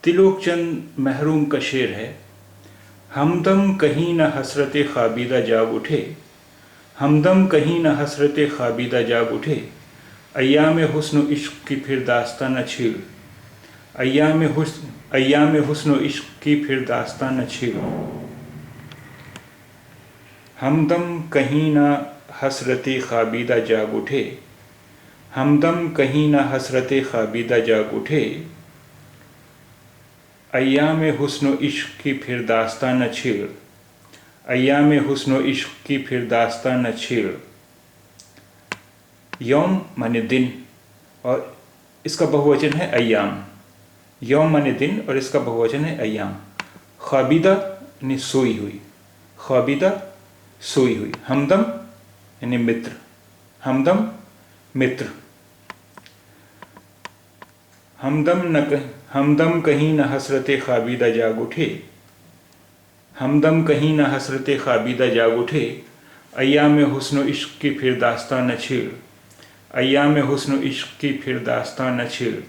तिलोक चंद महरूम का शेर है। हमदम कहीं न हसरत ख्वाबीदा जाग उठे, हमदम कहीं न हसरत ख्वाबीदा जाग उठे, अय्याम हुस्न इश्क की फिर दास्तां न छेड़, अय्याम हुस्न इश्क की फिर दास्तां न छेड़। हमदम कहीं न हसरत ख्वाबीदा जाग उठे, हमदम कहीं न हसरत ख्वाबीदा जाग उठे, अय्याम हुस्न इश्क की फिर दास्तां न छेड़, अय्याम हुस्न इश्क की फिर दास्तां न छेड़। यौम माने दिन और इसका बहुवचन है अय्याम। यौम माने दिन और इसका बहुवचन है अय्याम। ख्वाबीदा यानी सोई हुई, ख्वाबीदा सोई हुई। हमदम यानी मित्र, हमदम मित्र। हमदम कहीं न हसरत ख्वाबीदा जाग उठे, हमदम कहीं न हसरत ख्वाबीदा जाग उठे, अय्याम हुस्न इश्क की फिर दास्तां न छेड़, अय्याम हुस्न इश्क की फिर दास्तां न छेड़।